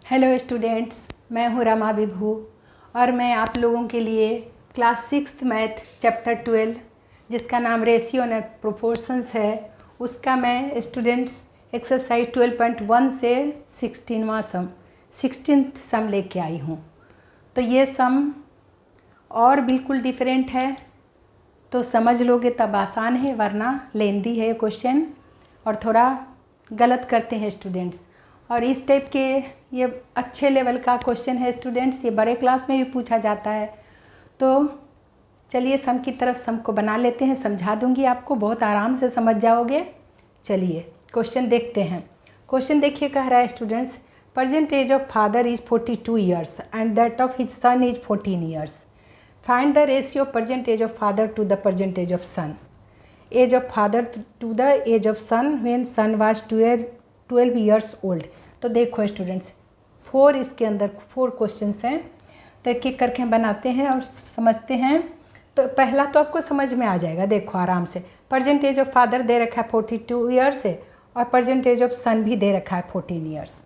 Hello students, मैं हूँ रमा विभू और मैं आप लोगों के लिए क्लास 6 मैथ चैप्टर 12 जिसका नाम रेशियो एंड प्रोपोर्शंस है, उसका मैं स्टूडेंट्स एक्सरसाइज 12.1 से 16th सम लेके आई हूँ। तो ये सम और बिल्कुल डिफरेंट है, तो समझ लोगे तब आसान है, वरना लेंदी है ये क्वेश्चन और थोड़ा गलत करते हैं स्टूडेंट्स। और इस टाइप के ये अच्छे लेवल का क्वेश्चन है स्टूडेंट्स, ये बड़े क्लास में भी पूछा जाता है। तो चलिए सम की तरफ सम को बना लेते हैं, समझा दूंगी आपको, बहुत आराम से समझ जाओगे। चलिए क्वेश्चन देखते हैं। क्वेश्चन देखिए, कह रहा है students, present age of father is 42 years and that of his son is 14 years. Find the ratio present age of father to the present age of son. Age of father to the age of son when son was 12 years old. तो देखो students, 4 इसके अंदर 4 questions हैं, तो एक एक करके हम बनाते हैं और समझते हैं। तो पहला तो आपको समझ में आ जाएगा, देखो आराम से। प्रेजेंट एज ऑफ फादर दे रखा है 42 ईयर्स है और प्रेजेंट एज ऑफ सन भी दे रखा है 14 ईयर्स।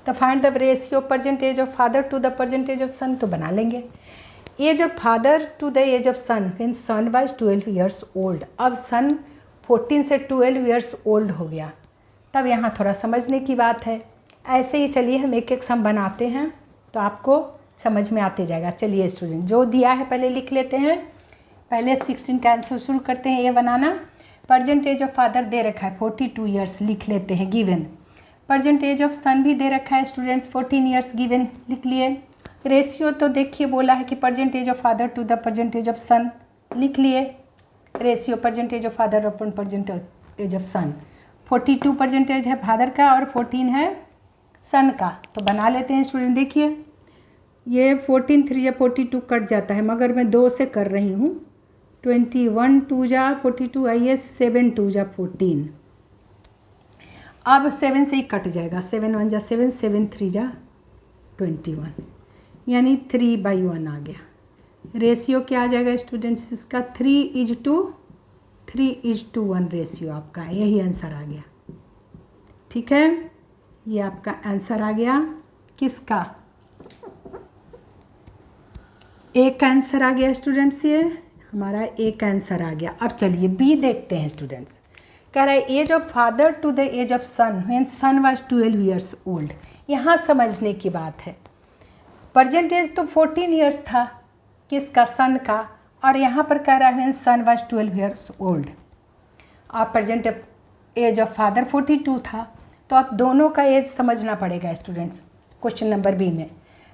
तो find the ratio present age of father to the present age of son, तो बना लेंगे। Age of father to the age of son when son was 12 years old. अब son 14 से 12 ईयर्स ओल्ड हो गया, तब यहाँ थोड़ा समझने की बात है। ऐसे ही चलिए हम एक एक सम बनाते हैं तो आपको समझ में आते जाएगा। चलिए स्टूडेंट, जो दिया है पहले लिख लेते हैं। पहले 16 का आंसर शुरू करते हैं ये बनाना। प्रेजेंट एज ऑफ फादर दे रखा है 42 ईयर्स, लिख लेते हैं given. Present age of son भी दे रखा है स्टूडेंट्स 14 ईयर्स, गिवन, लिख लिए। रेशियो तो देखिए बोला है कि present age of father to the present age of son, लिख लिए। Ratio present age of father upon present age of son. 42 percentage है फादर का और 14 है सन का, तो बना लेते हैं स्टूडेंट। देखिए ये 14 3 या 42 कट जाता है, मगर मैं 2 से कर रही हूँ। 21 2 जा 42 आइए, 7 2 जा 14। अब 7 से ही कट जाएगा, 7 1 जा 7, 7 3 जा 21, यानी 3/1 आ गया। रेशियो क्या आ जाएगा स्टूडेंट्स इसका? 3:1 रेशियो आपका, यही आंसर आ गया। ठीक है, ये आपका आंसर आ गया। किसका? एक आंसर आ गया स्टूडेंट्स, ये हमारा एक आंसर आ गया। अब चलिए बी देखते हैं स्टूडेंट्स। कह रहा है age of father to the age of son when son was 12 years old. यहाँ समझने की बात है, प्रेजेंट एज तो 14 ईयर्स था किसका? सन का, और यहाँ पर कह रहा है when son was 12 years old. और प्रेजेंट एज ऑफ फादर 42 था, तो आप दोनों का एज समझना पड़ेगा स्टूडेंट्स। क्वेश्चन नंबर बी में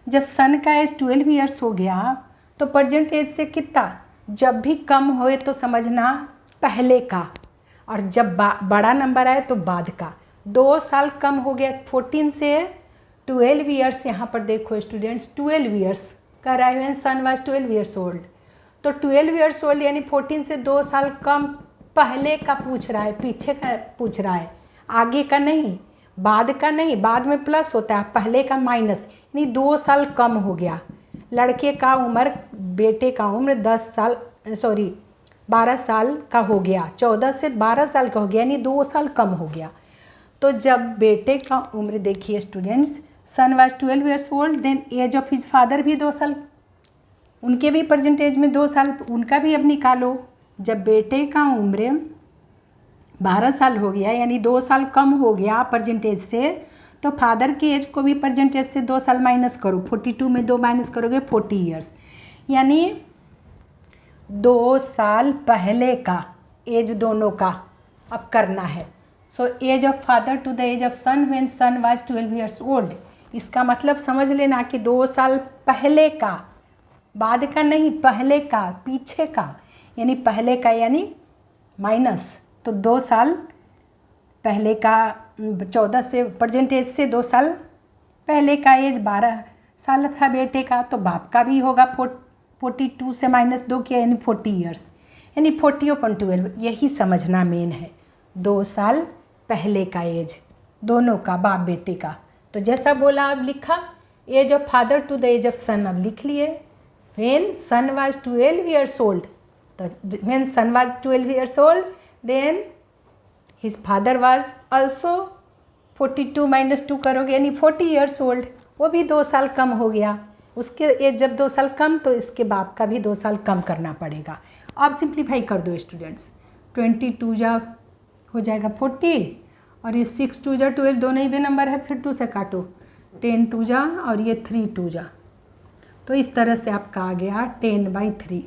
जब सन का एज 12 ईयर्स हो गया तो प्रेजेंट एज से कितना, जब भी कम होए तो समझना पहले का, और जब बड़ा नंबर आए तो बाद का। 2 साल कम हो गया 14 से 12 ईयर्स। यहाँ पर देखो स्टूडेंट्स, 12 ईयर्स कह रहा है सन वाज 12 ईयर्स ओल्ड, तो 12 ईयर्स ओल्ड यानी 14 से 2 साल कम पहले का पूछ रहा है, पीछे का पूछ रहा है, आगे का नहीं, बाद का नहीं। बाद में प्लस होता है, पहले का माइनस, यानी 2 साल कम हो गया। लड़के का उम्र, बेटे का उम्र 12 साल का हो गया, 14 से 12 साल का हो गया, यानी 2 साल कम हो गया। तो जब बेटे का उम्र देखिए students, son was 12 years old, then age of his father भी 2 साल, उनके भी परसेंटेज में 2 साल, उनका भी अब निकालो। जब बेटे का उम्र 12 साल हो गया, यानी 2 साल कम हो गया परसेंटेज से, तो फादर की एज को भी परसेंटेज से 2 साल माइनस करो। 42 में 2 माइनस करोगे 40 ईयर्स, यानी 2 साल पहले का एज दोनों का अब करना है। So age of father to the age of son when son was 12 years old. इसका मतलब समझ लेना कि 2 साल पहले का, बाद का नहीं, पहले का, पीछे का, यानी पहले का यानी माइनस। तो 2 साल पहले का 14 से परसेंटेज से 2 साल पहले का एज 12 साल था बेटे का, तो बाप का भी होगा 42 से -2 किया यानी 40 ईयर्स, यानी 40/12। यही समझना मेन है, 2 साल पहले का एज दोनों का, बाप बेटे का। तो जैसा बोला अब लिखा, age of father to the age of son, अब लिख लिए when son was 12 years old. तो when son was 12 years old, then his father was also 42 - 2 करोगे यानी 40 ईयर्स ओल्ड। वो भी 2 साल कम हो गया, उसके एज जब 2 साल कम तो इसके बाप का भी 2 साल कम करना पड़ेगा। अब सिंप्लीफाई कर दो स्टूडेंट्स, 22 जा हो जाएगा 40 और ये 6 2 जा 12, दोनों ही भी नंबर है, फिर 2 से काटो, 10 2 जा और ये 3 2 जा, तो इस तरह से आपका आ गया 10/3।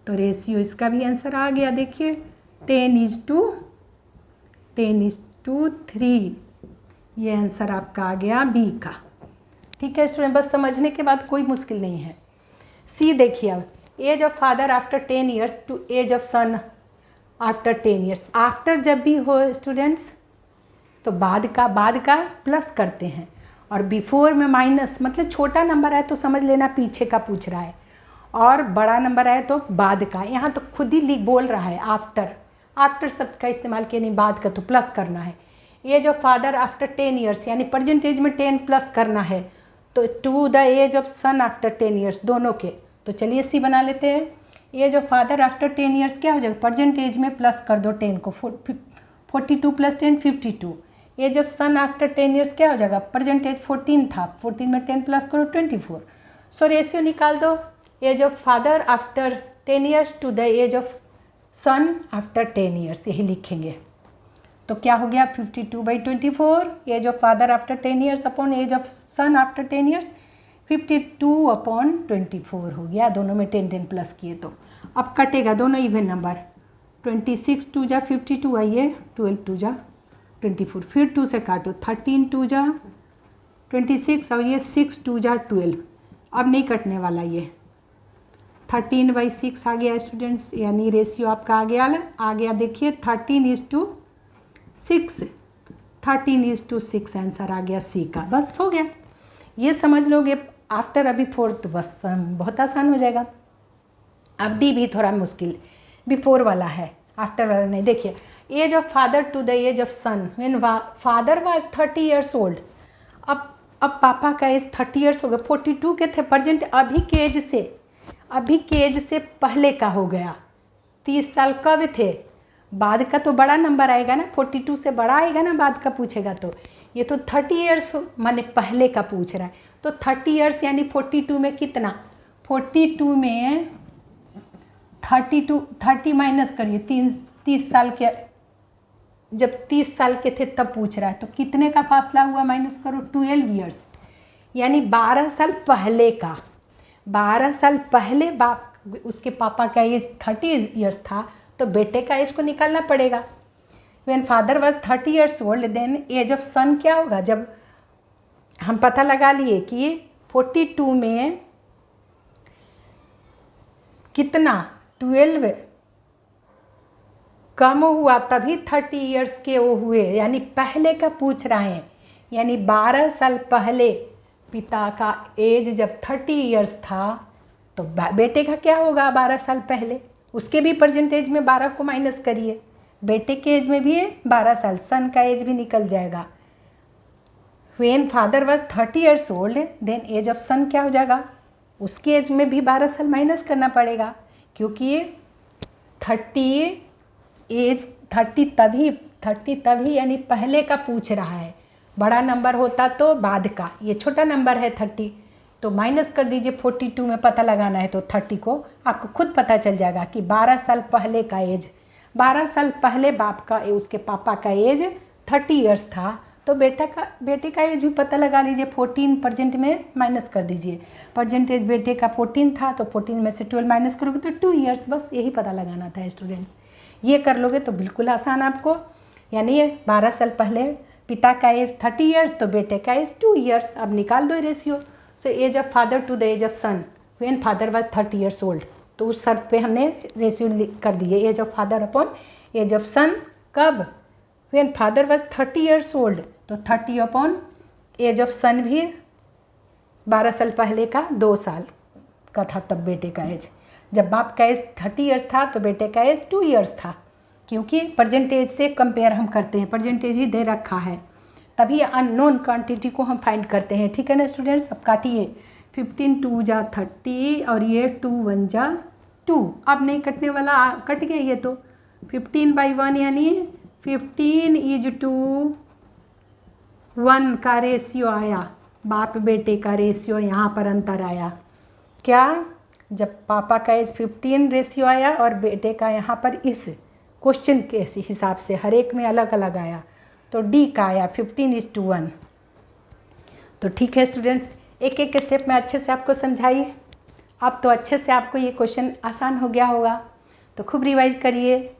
तो रेशियो इसका भी आंसर आ गया, देखिए 10:3, ये आंसर आपका आ गया बी का। ठीक है स्टूडेंट, बस समझने के बाद कोई मुश्किल नहीं है। सी देखिए, अब age of father after 10 years to age of son after 10 years. After जब भी हो स्टूडेंट्स तो बाद का प्लस करते हैं, और बिफोर में माइनस, मतलब छोटा नंबर है तो समझ लेना पीछे का पूछ रहा है, और बड़ा नंबर है तो बाद का। यहाँ तो खुद ही बोल रहा है आफ्टर शब्द का इस्तेमाल किया, नहीं बाद का, तो प्लस करना है। Age of father after 10 years यानी परसेंटेज में 10 प्लस करना है, तो to the age of son after 10 years दोनों के। तो चलिए सी बना लेते हैं। Age of father after 10 years क्या हो जाएगा, परसेंटेज में प्लस कर दो 10 को, 42 + 10 52। Age of son after 10 years क्या हो जाएगा, परसेंटेज 14 था, 14 में 10 प्लस करो 24। सो रेशियो निकाल दो, age of father after 10 years to the age of son after 10 years, यही लिखेंगे। तो क्या हो गया 52/24, age of father after 10 years upon age of son after 10 years, 52/24 हो गया, दोनों में 10 प्लस किए। तो अब कटेगा दोनों इवन नंबर, 26 2 जा 52, आइए 12 2 जा 24, फिर 2 से काटो, 13 2 जा 26 और ये 6 2 जा 12। अब नहीं कटने वाला, ये 13/6 आ गया स्टूडेंट्स, यानी रेशियो आपका आ गया देखिए 13:6 आंसर आ गया सी का। बस हो गया, ये समझ लोगे आफ्टर अभी 4 तो बस बहुत आसान हो जाएगा। अब डी भी थोड़ा मुश्किल, बिफोर वाला है, आफ्टर वाला नहीं। देखिए age of father to the age of son, when father was 30 years old. अब पापा का एज 30 ईयर्स हो गया, 42 के थे, प्रेजेंट अभी के एज से पहले का हो गया। 30 साल कब थे, बाद का तो बड़ा नंबर आएगा ना, 42 से बड़ा आएगा ना बाद का पूछेगा तो। ये तो 30 ईयर्स माने पहले का पूछ रहा है, तो 30 ईयर्स यानी 42 में कितना, 42 में 30 माइनस करिए, 30 साल के, जब 30 साल के थे तब पूछ रहा है, तो कितने का फासला हुआ माइनस करो, 12 ईयर्स, यानी 12 साल पहले का। 12 साल पहले बाप उसके पापा का एज 30 ईयर्स था, तो बेटे का एज को निकालना पड़ेगा। When father was 30 years old then age of son क्या होगा, जब हम पता लगा लिए कि 42 में कितना 12 कम हुआ तभी 30 ईयर्स के वो हुए, यानी पहले का पूछ रहे हैं, यानी 12 साल पहले पिता का एज जब 30 ईयर्स था तो बेटे का क्या होगा 12 साल पहले, उसके भी परसेंटेज में 12 को माइनस करिए, बेटे के एज में भी है 12 साल, सन का एज भी निकल जाएगा। When father was 30 years old then age of son क्या हो जाएगा, उसके एज में भी 12 साल माइनस करना पड़ेगा, क्योंकि ये 30 तभी यानी पहले का पूछ रहा है, बड़ा नंबर होता तो बाद का, ये छोटा नंबर है 30, तो माइनस कर दीजिए। 42 में पता लगाना है तो 30 को आपको खुद पता चल जाएगा कि 12 साल पहले का एज, 12 साल पहले बाप का उसके पापा का एज 30 ईयर्स था, तो बेटे का एज भी पता लगा लीजिए, 14% में माइनस कर दीजिए। परसेंटेज बेटे का 14 था, तो 14 में से 12 माइनस करोगे तो 2 ईयर्स, बस यही पता लगाना था स्टूडेंट्स। ये कर लोगे तो बिल्कुल आसान आपको, यानी 12 साल पहले पिता का एज 30 ईयर्स तो बेटे का एज 2 ईयर्स। अब निकाल दो ratio. So age of father to the age of son when father was 30 years old, तो उस शर्त पे हमने रेशियो कर दिए, age of father upon age of son, कब, when father was 30 years old, तो 30 अपॉन एज ऑफ सन भी 12 साल पहले का 2 साल का था तब बेटे का एज। जब बाप का एज 30 ईयर्स था तो बेटे का एज 2 ईयर्स था, क्योंकि परसेंटेज से कंपेयर हम करते हैं, परसेंटेज ही दे रखा है, तभी अननोन क्वांटिटी को हम फाइंड करते हैं। ठीक है ना स्टूडेंट्स, अब काटिए, 15 2 जा 30 और ये 2 1 जा 2, अब नहीं कटने वाला, कट गया ये तो, 15/1 यानी 15:1 का रेशियो आया, बाप बेटे का रेशियो यहाँ पर अंतर आया। क्या? जब पापा का एज 15 रेशियो आया और बेटे का यहाँ पर इस क्वेश्चन के हिसाब से हर एक में अलग अलग आया, तो डी का आया 15:1। तो ठीक है स्टूडेंट्स, एक एक स्टेप में अच्छे से आपको समझाइए। अब तो अच्छे से आपको ये क्वेश्चन आसान हो गया होगा, तो खूब रिवाइज करिए।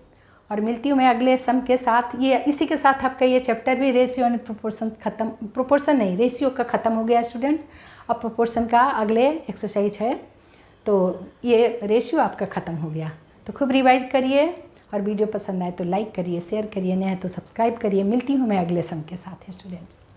और मिलती हूँ मैं अगले सम के साथ। ये इसी के साथ आपका ये चैप्टर भी रेशियो एंड प्रोपोर्शन ख़त्म, प्रोपोर्शन नहीं, रेशियो का ख़त्म हो गया स्टूडेंट्स। अब प्रोपोर्शन का अगले एक्सरसाइज है, तो ये रेशियो आपका ख़त्म हो गया। तो खूब रिवाइज करिए और वीडियो पसंद आए तो लाइक करिए, शेयर करिए, नहीं है तो सब्सक्राइब करिए। मिलती हूँ मैं अगले सम के साथ है स्टूडेंट्स।